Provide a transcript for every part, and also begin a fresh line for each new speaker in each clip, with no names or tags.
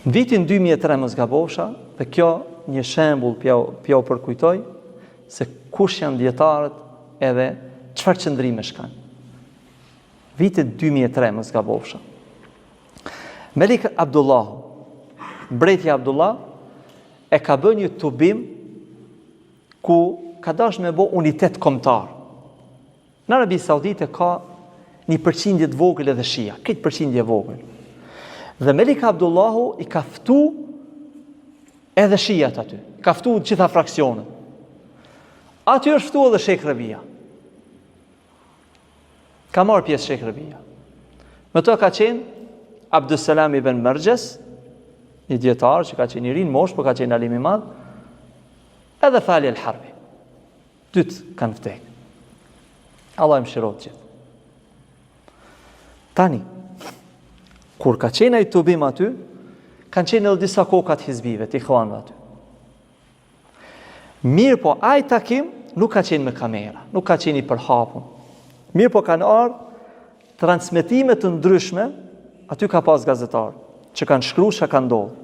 Në vitin 2003 mos gabosha, dhe kjo një shembull pja u përkujtoj se kush janë dietarët edhe çfarë qëndrimesh kanë. Vitin 2003 mos gabosha. Melik Abdullah, mbreti Abdullah, e ka bën një tubim ku ka dash me bo unitet kombëtar. Në Arabi Saudite ka një përqindje të vogël edhe shia, këtë përqindje vogël. Dhe Melik Abdullahu i ka ftu edhe shijat aty, ka ftu gjitha fraksionet. Aty është ftu edhe Sheikh Rabia. Ka marrë pjesë Sheikh Rabia. Me to ka qenë Abdussalam ibn Marjes, një dietar që ka qenë i rin mosh, por ka qenë alim i madh, edhe Thali al-Harbi. Dytë kanë vdekur. Allah i mëshiroft gjithë. Tani, kur ka qenë ai tubim aty, kanë qenë edhe disa kokat hizbive, të ikhwanëve aty. Mirë po, ai takim nuk ka qenë me kamera, nuk ka qenë i përhapur. Mirë po kanë ardhur transmetime të ndryshme, aty ka pas gazetarë, që kanë shkruar çka ka ndodhur.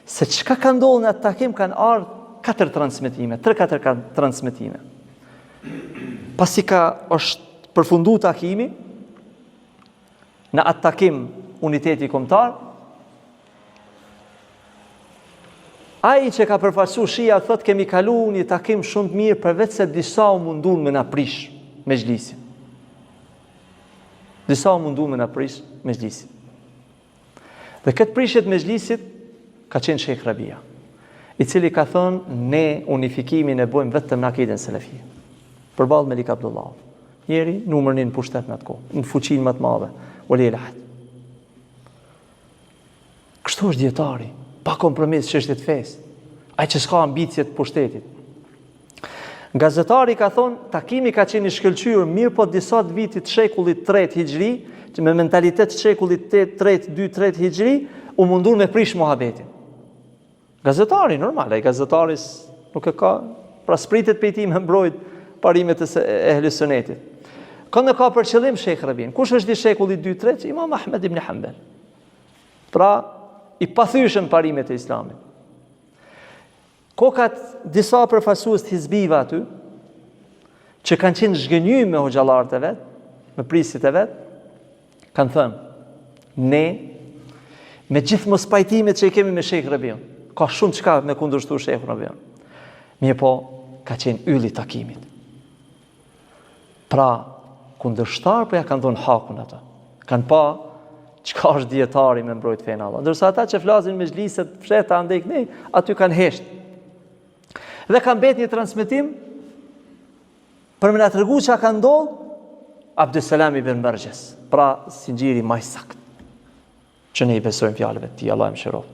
Se çka ka ndodhur në atë takim kanë ardhur 4 transmetime, 3-4 transmetime. Pasi është përfundu takimi, në atë takim uniteti kombëtar, ai që ka përfaqësuar shia thotë kemi kalu një takim shumë të mirë, përveç se disa u mundun me na prish mezhlisin. Disa u mundun me na prish mezhlisin. Dhe këtë prishjet mezhlisit ka qenë Sheikh Rabia, i cili ka thënë ne unifikimin e bojmë vetëm në akiden selefie. Përballë Melik Abdullah. Njeri numër 1 në pushtet në atë kohë, në fuqinë më të madhe. Walilahad. Kështu është dietari, pa kompromis çështje të fesë. Ai që s'ka ambicie të pushtetit. Gazetari ka thonë, takimi ka qenë i shkëlqyer mirë, po disa të vitit shekullit 3 Hijri, që me mentalitet shekullit 2-3 Hijri, u mundur me prish muhabetin. Gazetari, normal, ai gazetari nuk e ka, pra spritet pe i tij me mbrojt parimet e ehli sunetit. Kënë ka për qëllim Sheikh Rabin. Kush është di shekulli 2-3? Imam Ahmed ibn Hanbal. Pra, i pathyeshëm parimet e islamit. Kokat disa përfaqësues të hizbive aty, që kanë qenë zhgënjur me hoxhallarët e vet, me prisit e vet, kanë thënë, ne, me gjithë mos pajtimet që i kemi me Sheikh Rabin, ka shumë çka me kundërshtu Sheikh Rabin. Mirë po, ka qenë ylli takimit. Pra, kundërshtar po ja kanë dhënë hakun ata. Kanë pa çka është dietari me mbrojt fen Allah. Ndërsa ata që flasin me xhliset fsheta andej kënej, aty kanë hesht. Dhe kanë mbet një transmetim për më na tregu çka ka ndodhur Abdussalam ibn Marjes, pra sinxhiri më i sakt. Që ne i besojmë fjalëve të tij, Allah i mëshiroft.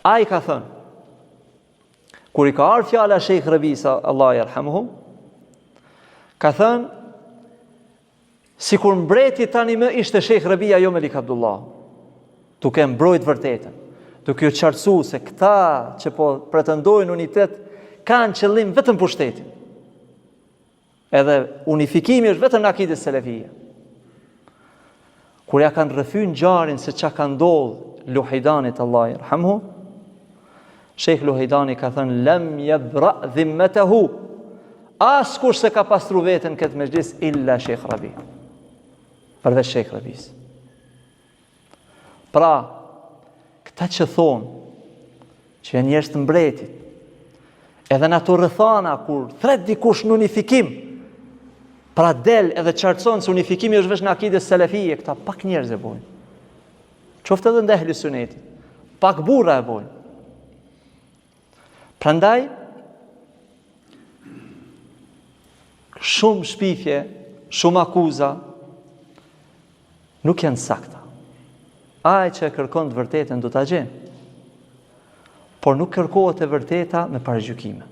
Ai ka thënë, kur i ka ardhur fjala Sheikh Rabisa, Allah i yarhamuhu, ka thënë, si kur mbreti tani më ishte Sheikh Rabia, jo Melik Abdullah, duke mbrojt vërtetën, duke ju qartësu se këta që po pretendojnë unitet, kanë qëllim vetëm pushtetin. Edhe unifikimi është vetëm në akide selefie. Kur ja kanë rrëfyer ngjarjen se çka ka ndodhur Luhajdanit, Allah i yarhamuhu, Sheikh Luhajdani ka thënë lam yabra dhimmatahu, askush se ka pastru veten këtë mezhlis illa Sheikh Rabi. Përveç Sheikh Rabis. Pra, këta që thonë, që janë njerëz të mbretit, edhe në ato rrethana kur thret dikush në unifikim, pra del edhe qartëson se unifikimi është vetëm në akide selefie, këta pak njerëz e bojnë. Qoftë edhe ndaj ehli sunetit, pak burra e bojnë. Prandaj shumë shpifje, shumë akuza nuk janë sakta. Ai që kërkon të vërtetën do ta gjen. Por nuk kërkohet e vërteta me paragjykime.